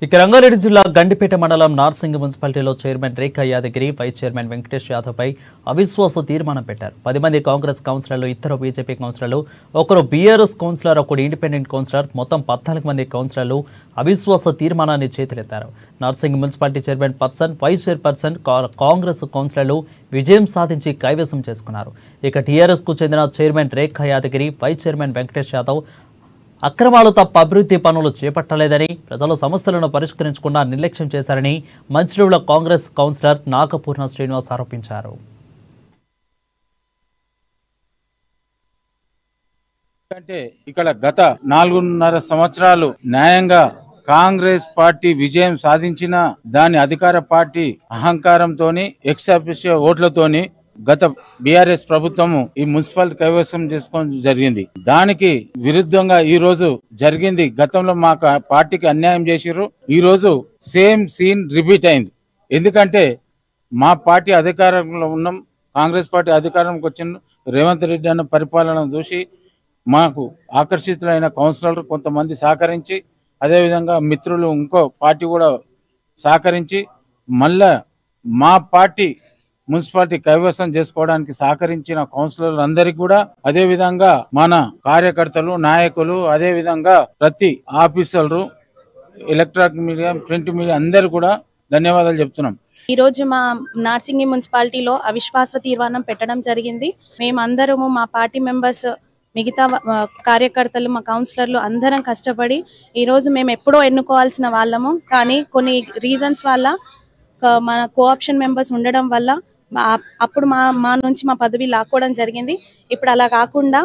ఇక రంగారెడ్డి జిల్లా గండిపేట మండలం నార్సింగ్ మున్సిపాలిటీలో chairman Rekha Yadagiri, vice chairman Venkatesh Yadav పై అవిశ్వాస తీర్మానం పెట్టారు. 10 మంది కాంగ్రెస్ కౌన్సిలర్లు, ఇద్దరు బీజేపీ కౌన్సిలర్లు, ఒకరు బీఆర్ఎస్ కౌన్సిలర్, ఒకరు ఇండిపెండెంట్ కౌన్సిలర్, మొత్తం 14 మంది కౌన్సిలర్లు అవిశ్వాస తీర్మానాన్ని చేతులెత్తారు. Narsing municipality chairman person, vice chairperson Congress కౌన్సిలర్లు విజయం సాధించి కైవసం చేసుకున్నారు. ఇక టీఆర్ఎస్ కు చెందిన chairman Rekha Yadagiri, vice chairman Venkatesh Yadav అక్రమాలు తప్ప అభివృద్ధి పనులు చేపట్టలేదని, ప్రజల సమస్యలను పరిష్కరించకుండా నిర్లక్ష్యం చేశారని మంచిర్యాల కాంగ్రెస్ కౌన్సిలర్ నాగపూర్ణ శ్రీనివాస్ ఆరోపించారు. అంటే ఇక్కడ గత 4.5 సంవత్సరాలు న్యాయంగా కాంగ్రెస్ పార్టీ విజయం సాధించిన దాని అధికార పార్టీ అహంకారంతోని, ఎక్స్ అఫిషియో ఓట్లతోని గత బీఆర్ఎస్ ప్రభుత్వము ఈ మున్సిపాలిటీ కైవసం చేసుకోవడం జరిగింది. దానికి విరుద్ధంగా ఈ రోజు జరిగింది. గతంలో మా పార్టీకి అన్యాయం చేసిర్రు. ఈ రోజు సేమ్ సీన్ రిపీట్ అయింది. ఎందుకంటే మా పార్టీ అధికారంలో ఉన్నాం, కాంగ్రెస్ పార్టీ అధికారంకి వచ్చిన రేవంత్ రెడ్డి అన్న పరిపాలన చూసి మాకు ఆకర్షితులైన కౌన్సిలర్లు కొంతమంది సహకరించి, అదేవిధంగా మిత్రులు ఇంకో పార్టీ కూడా సహకరించి మళ్ళా మా పార్టీ మున్సిపాలిటీ కైవసం చేసుకోవడానికి సహకరించిన కౌన్సిలర్లు అందరికీ కూడా, అదే విధంగా మన కార్యకర్తలు, నాయకులు, అదే విధంగా ప్రతి ఆఫీసర్లు, ఎలక్ట్రానిక్ మీడియా, ప్రింట్ మీడియా అందరు కూడా ధన్యవాదాలు చెప్తున్నాం. ఈ రోజు మా నార్సింగి మున్సిపాలిటీలో అవిశ్వాస తీర్మానం పెట్టడం జరిగింది. మేమందరము మా పార్టీ మెంబర్స్, మిగతా కార్యకర్తలు, మా కౌన్సిలర్లు అందరం కష్టపడి ఈరోజు మేము ఎప్పుడో ఎన్నుకోవాల్సిన వాళ్ళము, కానీ కొన్ని రీజన్స్ వల్ల మన కోఆప్షన్ మెంబర్స్ ఉండడం వల్ల అప్పుడు మా నుంచి మా పదవి లాక్కోవడం జరిగింది. ఇప్పుడు అలా కాకుండా